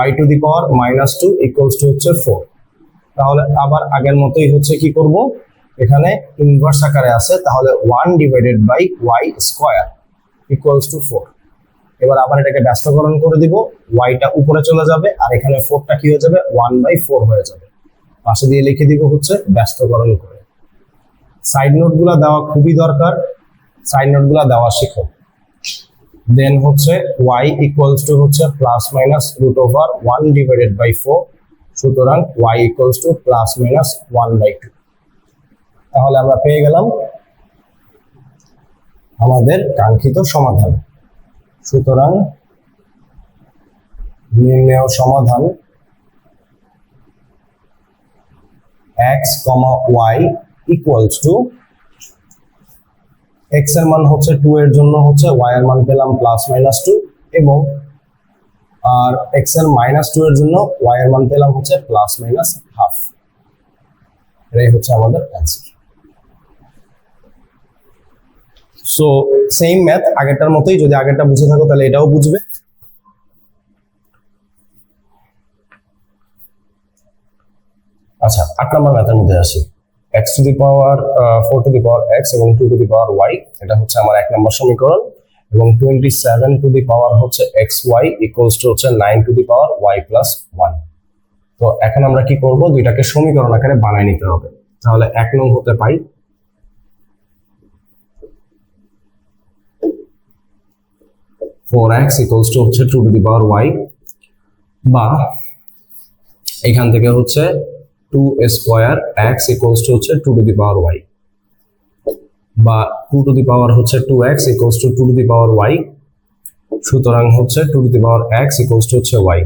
Speaker 1: y to the power minus 2 equals to হচ্ছে 4। তাহলে আবার আগের মতোই হচ্ছে কি করব, এখানে ইনভার্স আকারে আছে, তাহলে 1 divided by y square equals to 4। এবার আবার এটাকে ব্যস্তকরণ করে দিব, y টা উপরে চলে যাবে আর এখানে 4 টা কি হয়ে যাবে? 1/4 হয়ে যাবে। পাশে দিয়ে লিখে দিব হচ্ছে ব্যস্তকরণ করে। সাইড নোটগুলো দেওয়া খুবই দরকার, সাইড নোটগুলো দেওয়া শিখো। দেন হচ্ছে y ইকুয়ালস টু হচ্ছে প্লাস মাইনাস √1 ডিভাইডেড বাই 4, সুতরাং y equals to plus minus 1/2। তাহলে আমরা পেয়ে গেলাম আমাদের কাঙ্ক্ষিত সমাধান। সুতরাং নির্ণেয় সমাধান x, y equals two x এর মান হচ্ছে 2 এর জন্য হচ্ছে y এর মান পেলাম প্লাস মাইনাস 2, এবং আর x এর মাইনাস 2 এর জন্য y এর মান পেলাম হচ্ছে প্লাস মাইনাস হাফ। এটাই হচ্ছে আমাদের অ্যান্সার। সো সেম ম্যাথ আগেরটার মতোই, যদি আগেরটা বুঝে থাকো তাহলে এটাও বুঝবে। আচ্ছা, 8 নম্বর ম্যাথের মধ্যে আসি। x to the power 4 two the power x এবং 2 টু দি পাওয়ার y, এটা হচ্ছে আমার 1 নম্বর সমীকরণ, এবং 27 টু দি পাওয়ার হচ্ছে xy ইকুয়ালস টু হচ্ছে 9 to the power y plus 1। তো এখন আমরা কি করব? দুইটাকে সমীকরণ আকারে বানায় নিতে হবে। তাহলে 1 নং হতে পাই 4x ইকুয়ালস টু হচ্ছে 2 টু দি পাওয়ার y, বা এখান থেকে হচ্ছে 2 স্কয়ার x ইকুয়ালস টু হচ্ছে 2 টু দি পাওয়ার y, বা 2 টু দি পাওয়ার হচ্ছে 2x equals to 2 to the power y, সুতরাং হচ্ছে 2 to the power x equals to হচ্ছে y।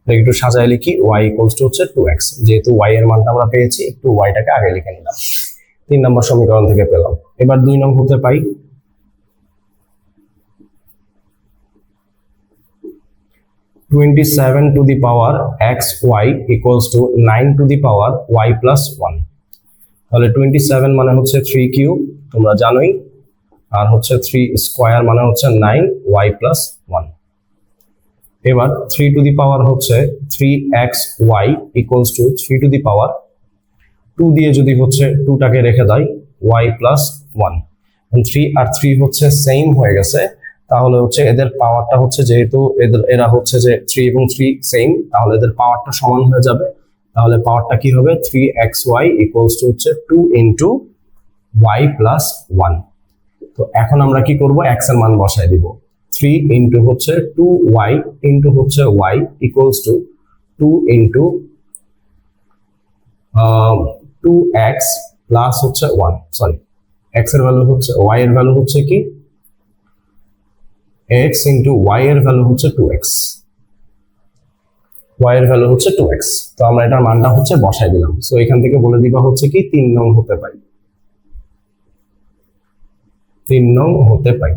Speaker 1: একটু সাজায় লিখি, y ইকুয়ালস টু হচ্ছে 2x, যেহেতু y এর মানটা আমরা পেয়েছি, একটু y টাকে আগে লিখে নিলাম। 3 নম্বর সমীকরণ থেকে পেলাম। এবার 2 নং হতে পাই 27 two the power xy equals to 9 to the power y plus 1। তাহলে 27 মানে হচ্ছে 3 কিউব, তোমরা জানোই, আর হচ্ছে 3 স্কয়ার মানে হচ্ছে 9 y প্লাস 1। এবার 3 টু দি পাওয়ার হচ্ছে 3xy equals to 3 to the power 2 দিয়ে যদি হচ্ছে 2 টাকে রেখে দেয় y প্লাস 1, 3 আর 3 হচ্ছে সেম হয়ে গেছে, তাহলে হচ্ছে এদের পাওয়ারটা হচ্ছে, যেহেতু এরা হচ্ছে যে 3 এবং 3 সেম, তাহলে এদের পাওয়ারটা সমান হয়ে যাবে। তাহলে পাওয়ারটা কি হবে? 3xy ইকুয়ালস টু হচ্ছে 2 ইন্টু y প্লাস 1। তো এখন আমরা কি করব? x এর মান বসাই দিব, 3 ইন্টু হচ্ছে 2y ইন্টু হচ্ছে y equals to 2 into 2x plus হচ্ছে 1, সরি x এর ভ্যালু হচ্ছে, y এর ভ্যালু হচ্ছে কি x ইন্টু y এর ভ্যালু হচ্ছে 2x, y এর ভ্যালু হচ্ছে 2x। তো আমরা এটার মানটা হচ্ছে বসাই দিলাম। সো এখান থেকে বলে দিবা হচ্ছে কি 3 নং হতে পাই, 3 নং হতে পাই।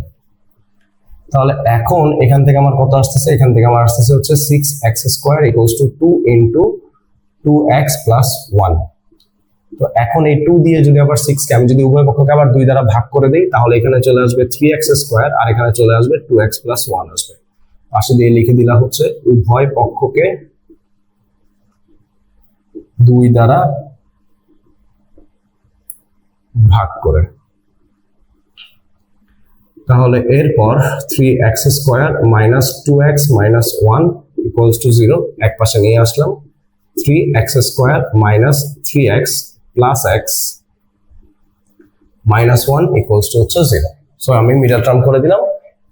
Speaker 1: তাহলে এখন এখান থেকে আমার কত আসতেছে? এখান থেকে আমার আসতেছে হচ্ছে 6x square equals to 2 into 2x plus 1। তো এখন এই 2 দিয়ে যদি আবার 6 কে আমি যদি উভয় পক্ষকে আবার 2 দ্বারা ভাগ করে দেই, তাহলে এখানে চলে আসবে 3x স্কয়ার আর এখানে চলে আসবে 2x প্লাস 1 আসবে। পাশে দিয়ে লিখে দিলা হচ্ছে উভয় পক্ষকে 2 দ্বারা ভাগ করে। তাহলে এরপর 3x square minus 2x minus 1 equals two 0, এক পাশে নিয়ে আসলাম। 3x square minus 3x plus x -1 equals to হচ্ছে 0। সো আমি মিডল টার্ম করে দিলাম,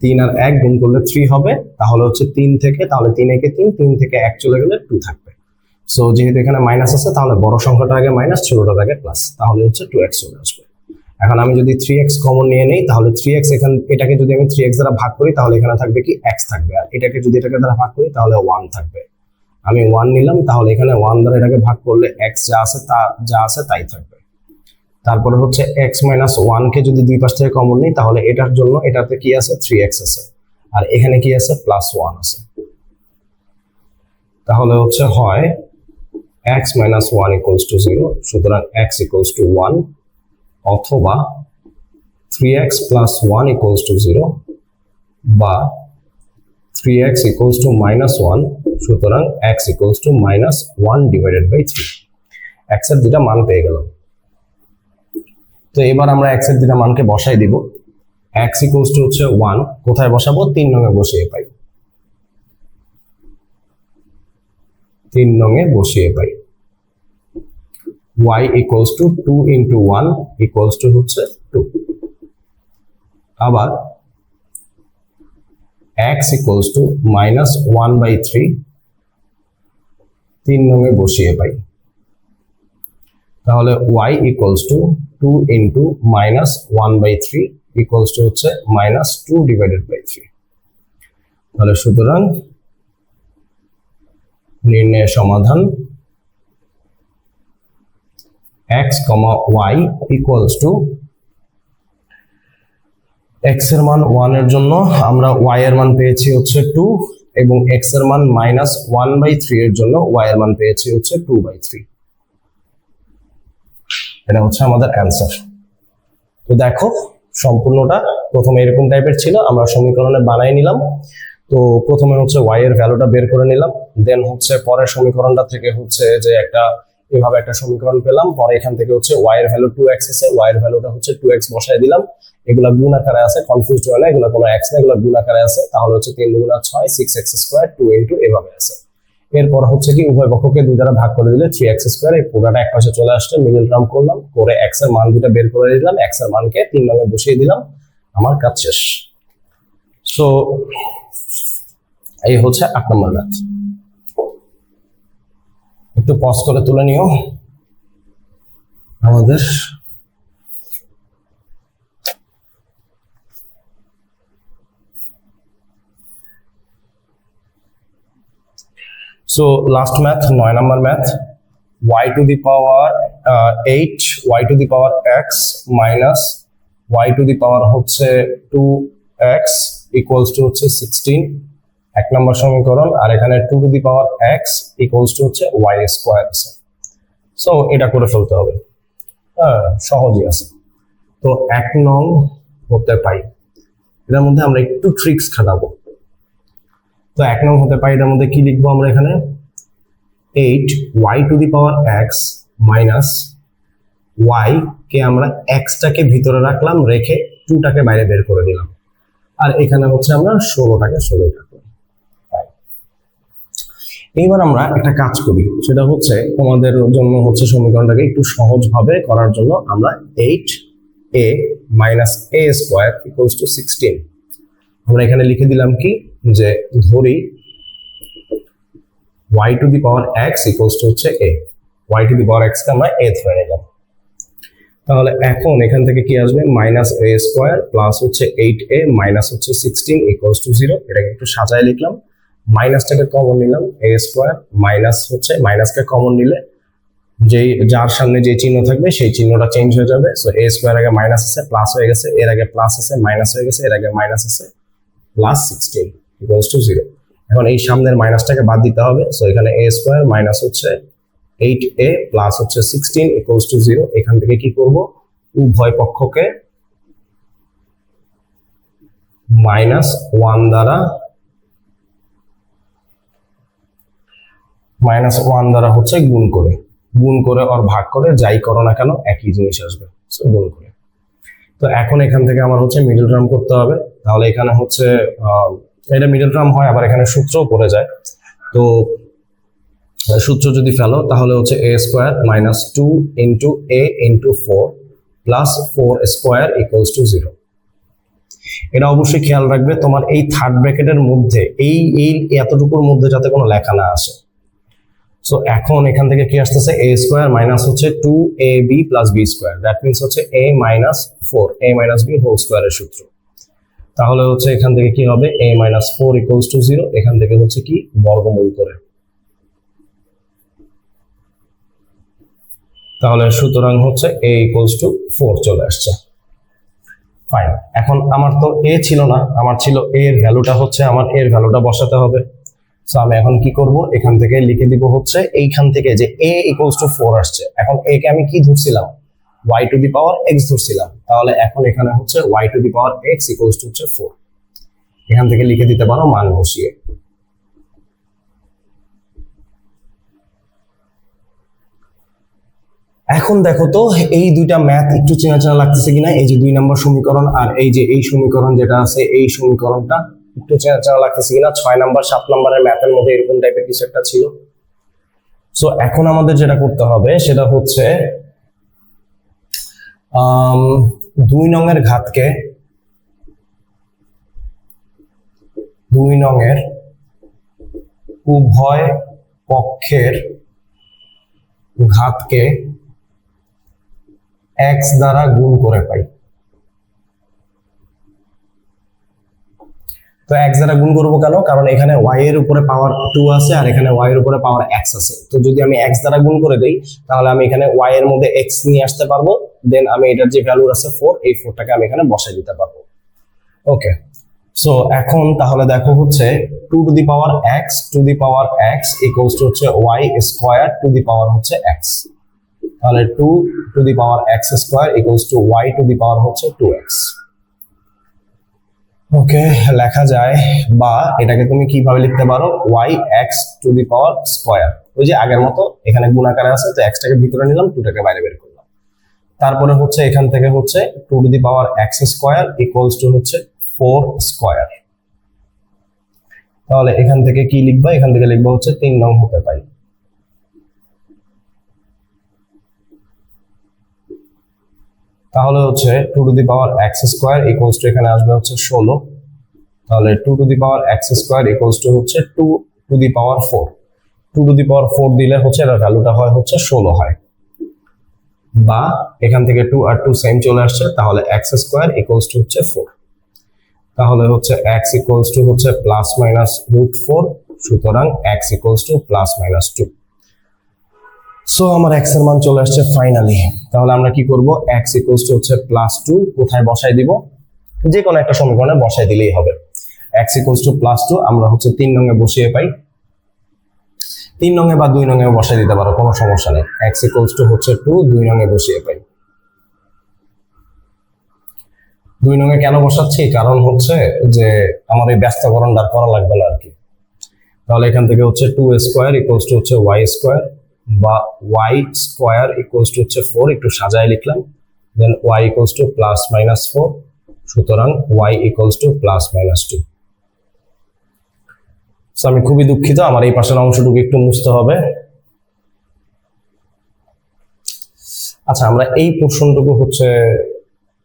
Speaker 1: 3 আর 1 গুণ করলে 3 হবে, তাহলে হচ্ছে 3 থেকে, তাহলে 3 একে 3, 3 থেকে 1 চলে গেলে 2 থাকবে। সো যেহেতু এখানে মাইনাস আছে, তাহলে বড় সংখ্যাটার আগে মাইনাস, ছোটটার আগে প্লাস, তাহলে হচ্ছে 2x চলে আসবে। এখন আমি যদি 3x কমন নিয়ে নেই, তাহলে 3x এটাকে যদি আমি 3x দ্বারা ভাগ করি, তাহলে এখানে থাকবে কি x থাকবে, আর এটাকে যদি এটাকে দ্বারা ভাগ করি তাহলে 1 থাকবে। আমি 1 নিলাম, তাহলে এখানে 1 দ্বারা এটাকে ভাগ করলে x যা আছে তাই থাকবে। তারপরে হচ্ছে x মাইনাস 1 কে যদি দুই পাশ থেকে কমন নিই, তাহলে এটার জন্য এটাতে কি আছে, 3x আছে, আর এখানে কি আছে, +1 আছে। তাহলে হচ্ছে হয় x minus 1 equals to 0, সুতরাং x equals to 1, অথবা 3x plus 1 equals to 0, বা 3x equals to -1, সুতরাং x equals to -1 divided by 3। x এর দুটা মান পেয়ে গেলাম। তো এবার আমরা x এর দুটা মানকে বসাই দিব। x equals to হচ্ছে 1, কোথায় বসাবো, 3 নং এ বসিয়ে পাই, 3 নং এ বসিয়ে পাই। y equals to 2 into 1 equals to হচ্ছে 2। আবার x equals to -1 by 3, 3 নং এ বসিয়ে পাই। তাহলে y equals to 2 into -1 by 3 equals to হচ্ছে -2 divided by 3। তাহলে সুতরাং নির্ণয় সমাধান x, y equals to x এর মান 1 এর জন্য আমরা y এর মান পেয়েছি হচ্ছে 2, এবং x এর মান -1/3 এর জন্য y এর মান পেয়েছি হচ্ছে 2/3। এটা হচ্ছে আমাদের অ্যান্সার। তো দেখো, সম্পূর্ণটা প্রথমে এরকম টাইপের ছিল, আমরা সমীকরণে বানাই নিলাম। তো প্রথমে হচ্ছে y এর ভ্যালুটা বের করে নিলাম, দেন হচ্ছে পরের সমীকরণটা থেকে হচ্ছে যে এভাবে একটা সমীকরণ পেলাম। পরে এখান থেকে হচ্ছে y এর ভ্যালু 2x আছে, y এর ভ্যালুটা হচ্ছে 2x বসায় দিলাম। এগুলা গুণ আকারে আছে, কনফিউজড হয় না, এগুলা কোনো x না, এগুলা গুণ আকারে আছে। তাহলে হচ্ছে 3 × 6 6x² 2 into এভাবে আছে। এরপর হচ্ছে কি উভয় পক্ষকে 2 দ্বারা ভাগ করে দিলে 3x², এই পুরোটা এক পাশে চলে আসছে, মিডল টার্ম করলাম, করে x এর মান দুটো বের করে দিলাম, x এর মানকে 3 নং এ বসিয়ে দিলাম, আমার কাজ শেষ। সো এই হচ্ছে 8 নম্বর ম্যাথ। একটু পজ করে তুলে নিও আমাদের। So last math, 9 number math, y to the power 8 y to the power x minus y to the power হচ্ছে 2x equals to হচ্ছে 16, 1 নম্বর সমীকরণ। আর এখানে 2 to the power x equals to হচ্ছে y স্কয়ার আছে। সো এটা করে ফেলতে হবে, সহজই আছে। তো 1 নং হতে পাই, এটার মধ্যে আমরা একটু ট্রিক্স খাটাবো। তো 1 নং হতে পাই, এটার মধ্যে কি লিখবো আমরা এখানে, 8 y to the power x minus y কে আমরা x টাকে ভিতরে রাখলাম, রেখে 2 টাকে বাইরে বের করে দিলাম, আর এখানে হচ্ছে আমরা 16 টাকে 16 রাখলাম। এইবার আমরা একটা কাজ করি, সেটা হচ্ছে তোমাদের জন্য হচ্ছে সমীকরণটাকে একটু সহজভাবে করার জন্য আমরা 8a minus a square equals to 16 আমরা এখানে লিখে দিলাম কি, যে ধরি y to the power x equals to হচ্ছে a, y to the power x কে আমরা a ধরে নিলাম। তাহলে এখন এখান থেকে কি আসবে, -a স্কয়ার প্লাস হচ্ছে 8a মাইনাস হচ্ছে 16 equals to 0। এটাকে একটু সাজায় লিখলাম, মাইনাসটাকে কমন নিলাম, a স্কয়ার মাইনাস হচ্ছে মাইনাসকে কমন নিলে যার সামনে যে চিহ্ন থাকবে সেই চিহ্নটা চেঞ্জ হয়ে যাবে। সো a স্কয়ার আগে মাইনাস আছে, প্লাস হয়ে গেছে, এর আগে প্লাস আছে, মাইনাস হয়ে গেছে, এর আগে মাইনাস আছে, প্লাস 16 equals to 0। এখন এই সামনের মাইনাসটাকে বাদ দিতে হবে। সো এখানে a স্কয়ার মাইনাস হচ্ছে 8a প্লাস হচ্ছে 16 equals to 0। এখান থেকে কি করব, উভয় পক্ষকে -1 দ্বারা হচ্ছে গুণ করে আর ভাগ করে, যাই করো না কেন একই জিনিস আসবে, সো গুণ করে। তো এখন এখান থেকে আমার হচ্ছে মিডল টার্ম করতে হবে। তাহলে এখানে হচ্ছে এটা মিডল টার্ম হয়, আবার এখানে সূত্রও পড়ে যায়। তো সূত্র যদি ফেলো তাহলে হচ্ছে a square minus 2 into a into 4 plus 4 square equals to 0। এটা অবশ্যই খেয়াল রাখবে তোমার এই থার্ড ব্র্যাকেটের মধ্যে এই এই এতটুকুর মধ্যে যাতে কোনো লেখা না আসে। সো এখন এখান থেকে কি আসতেছে, a স্কোয়ার মাইনাস হচ্ছে 2ab plus b square, that means হচ্ছে a minus 4 a minus b whole স্কোয়ারের সূত্র। তাহলে হচ্ছে এখান থেকে কি হবে, a মাইনাস 4 ইকুয়ালস টু 0, এখান থেকে হচ্ছে কি বর্গমূল করে, তাহলে সুতরাং হচ্ছে a ইকুয়ালস টু 4 চলে আসছে। ফাইন, এখন আমার তো a ছিল না, আমার ছিল a এর ভ্যালুটা, হচ্ছে আমার a এর ভ্যালুটা বসাতে হবে। সো আমি এখন কি করব, এখান থেকে লিখে দিব হচ্ছে এইখান থেকে যে a ইকুয়ালস টু 4 আসছে, এখন a কে আমি কি ধরছিলাম, y to the power x ধরছিলাম, তাহলে এখন এখানে হচ্ছে y to the power x equals to হচ্ছে 4, এখান থেকে লিখে দিতে পারো মান বসিয়ে। এখন দেখো তো এই দুইটা ম্যাথ একটু চেনা চেনা লাগতেছে কিনা, এই যে 2 নম্বর সমীকরণ আর এই যে এই সমীকরণ যেটা আছে, এই সমীকরণটা একটু চেনা চেনা লাগতেছে কিনা। 6 নম্বর 7 নম্বরের ম্যাথের মধ্যে এরকম টাইপের কিছু একটা ছিল। সো এখন আমাদের যেটা করতে হবে সেটা হচ্ছে 2 নংয়ের ঘাতকে 2 নংয়ের উভয় পক্ষের ঘাতকে x দ্বারা গুণ করে পাই। তো x দ্বারা গুণ করবো কেন, কারণ এখানে y এর উপরে পাওয়ার 2 আছে আর এখানে y এর উপরে পাওয়ার x আছে। তো যদি আমি x দ্বারা গুণ করে দেই তাহলে আমি এখানে y এর মধ্যে x নিয়ে আসতে পারবো, দেন আমি এটার যে ভ্যালু আছে 4, এই 4টাকে আমি এখানে বসাই দিতে পারবো। ওকে, সো এখন তাহলে দেখো হচ্ছে 2 to the power x to the power x equals to হচ্ছে y square to the power হচ্ছে x, তাহলে 2 to the power x square equals to y to the power হচ্ছে 2x। ওকে, লেখা যায়, বা এটাকে তুমি কিভাবে লিখতে পারো, y x to the power square, ওই যে আগের মতো এখানে গুণ আকারে আছে, তো x টাকে ভিতরে নিলাম, 2 টাকে বাইরে বের করলাম। তারপরে হচ্ছে এখান থেকে হচ্ছে 2 to the power x square equals to হচ্ছে 4 স্কয়ার। তাহলে এখান থেকে কি লিখবা, এখান থেকে লিখবা হচ্ছে 3 নং হতে পাই। তাহলে হচ্ছে 2 to the power x square equals two এখানে আসবে হচ্ছে 16, তাহলে 2 to the power x square equals to হচ্ছে 2 to the power 4, 2 to the power 4 দিলে হচ্ছে এর ভ্যালুটা হয় হচ্ছে 16 হয়, বা এখান থেকে 2 আর 2 সেম চলে আসছে, তাহলে x স্কয়ার ইকুয়ালস টু হচ্ছে 4, তাহলে হচ্ছে x ইকুয়ালস টু হচ্ছে প্লাস মাইনাস √4, সুতরাং x equals to plus minus 2। So আমার x এর মান চলে আসছে ফাইনালি। তাহলে আমরা কি করব, x ইকুয়ালস টু হচ্ছে প্লাস 2 কোথায় বসাই দিব, যে কোনো একটা সমীকরণে বসাই দিলেই হবে। x ইকুয়ালস টু প্লাস 2 আমরা হচ্ছে 3 নংয়ে বসিয়ে পাই, 3 নংয়ে বা 2 নংয়ে বসাই দিতে পারো, কোনো সমস্যা নেই। x ইকুয়ালস টু হচ্ছে 2 2 নংয়ে বসিয়ে পাই। 2 নংয়ে কেন বসাচ্ছি, কারণ হচ্ছে যে আমার এই ব্যস্তকরণটা করা লাগবে না আর কি। তাহলে এখান থেকে হচ্ছে 2 স্কয়ার ইকুয়ালস টু হচ্ছে y স্কয়ার, বা y স্কয়ার ইকুয়ালস টু হচ্ছে 4, একটু সাজায় লিখলাম, দেন y equals to plus minus 4, সুতরাং y equals to plus minus 2। So আমি খুবই দুঃখিত, আমার এই পাশের অংশটুকু একটু মুছতে হবে। আচ্ছা, আমরা এই পোর্শনটুকু হচ্ছে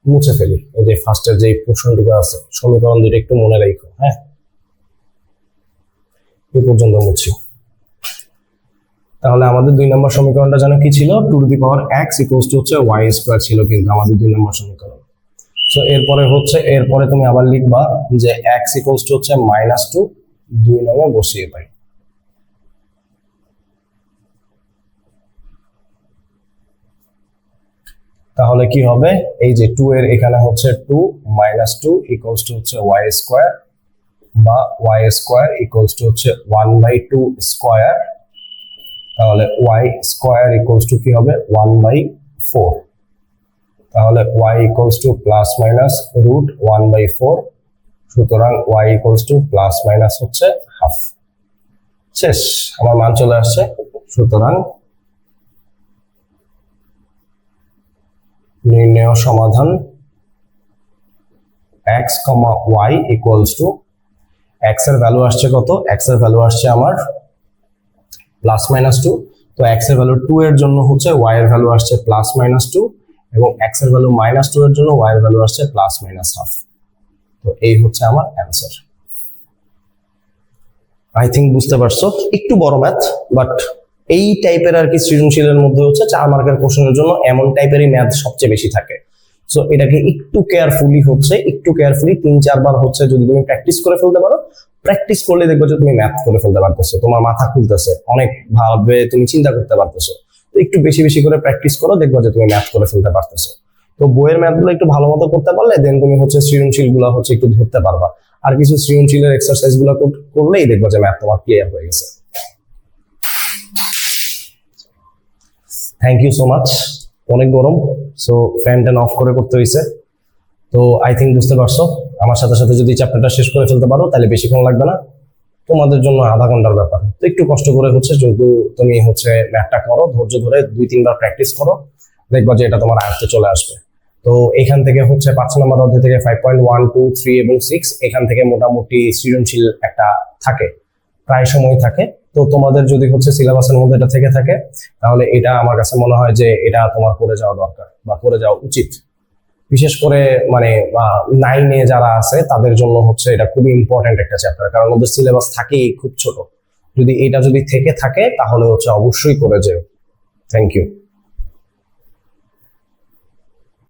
Speaker 1: মুছে ফেলি, এই যে ফার্স্টের যে পোর্শনটুকু আছে, সমীকরণ দুটো একটু মনে রাখো, হ্যাঁ, এই পর্যন্ত মুছি। তাহলে আমাদের 2 নম্বর সমীকরণটা জানো কি ছিল, 2 to the power x equals to হচ্ছে y স্কয়ার ছিল কিন্তু আমাদের 2 নম্বর সমীকরণ। সো এরপরে তুমি আবার লিখবা যে x ইকুয়ালস টু হচ্ছে -2, 2 নংয়ে বসিয়ে পাই। তাহলে কি হবে, এই যে 2 এর এখানে হচ্ছে 2 -2 ইকুয়ালস টু হচ্ছে y স্কয়ার, বা y স্কয়ার ইকুয়ালস টু হচ্ছে 1/2 স্কয়ার, তাহলে y স্কয়ার ইকুয়ালস টু কি হবে 1/4, তাহলে y equals to plus minus √1/4, সুতরাং y equals to plus minus হচ্ছে হাফ। শেষ, আমার মান চলে আসছে। সুতরাং নির্ণেয় সমাধান x, y equals two, x এর ভ্যালু আসছে কত, x এর ভ্যালু আসছে আমার প্লাস মাইনাস 2, তো x এর ভ্যালু 2 এর জন্য হচ্ছে y এর ভ্যালু আসছে প্লাস মাইনাস 2, এবং এক্স এর ভ্যালু -2 এর জন্য ওয়াই এর ভ্যালু আসছে +-1/2। তো এই হচ্ছে আমার অ্যান্সার। আই থিঙ্ক বুঝতে পারছো, একটু বড় ম্যাথ, বাট এই টাইপের আর কি সৃজনশীলের মধ্যে হচ্ছে 4 মার্কের কোশ্চেনের জন্য এমন টাইপেরই ম্যাথ সবচেয়ে বেশি থাকে। সো এটাকে একটু কেয়ারফুলি 3-4 বার হচ্ছে যদি তুমি প্র্যাকটিস করে ফেলতে পারো, প্র্যাকটিস করলে দেখবে যে তুমি ম্যাথ করে ফেলতে পারতেছো, তোমার মাথা খুলতেছে, অনেক ভাবে তুমি চিন্তা করতে পারতেছো। তো একটু বেশি বেশি করে প্র্যাকটিস করো, দেখবে যে তুমি ম্যাথ করে ফেলতে পারতেছো। তো বইয়ের ম্যাথগুলো একটু ভালো মতো করতে পারলে দেন তুমি হচ্ছে সৃজনশীল গুলা হচ্ছে একটু ধরতে পারবা, আর কিছু সৃজনশীলের এক্সারসাইজ গুলো করলেই দেখবে যে ম্যাথ তোমার ক্লিয়ার হয়ে গেছে। Thank you so much. অনেক গরম, সো ফ্যান ট্যান অফ করে করতে হয়েছে। তো আই থিঙ্ক বুঝতে পারছো, আমার সাথে সাথে যদি চ্যাপ্টারটা শেষ করে ফেলতে পারো তাহলে বেশিক্ষণ লাগবে না, তোমাদের জন্য আধা ঘন্টার ব্যাপার। তো একটু কষ্ট করে হচ্ছে যেহেতু তুমি হচ্ছে ম্যাথটা করো, ধৈর্য ধরে 2-3 বার প্র্যাকটিস করো, দেখবা যে এটা তোমার আয়ত্তে চলে আসবে। তো এখান থেকে হচ্ছে 5 নম্বর অধ্যায় থেকে 5.1, 2, 3 এবং 6 এখান থেকে মোটামুটি সৃজনশীল একটা থাকে, প্রায় সময় থাকে। তো তোমাদের যদি হচ্ছে সিলেবাসের মধ্যে এটা থেকে থাকে তাহলে এটা আমার কাছে মনে হয় যে এটা তোমার করে যাওয়া দরকার বা করে যাওয়া উচিত। বিশেষ করে মানে 9-এ যারা আছে তাদের জন্য হচ্ছে এটা খুবই ইম্পর্টেন্ট একটা চ্যাপ্টার, কারণ ওদের সিলেবাস থাকেই খুব ছোট। যদি এটা থেকে থাকে তাহলে হচ্ছে অবশ্যই করে যেও। Thank you.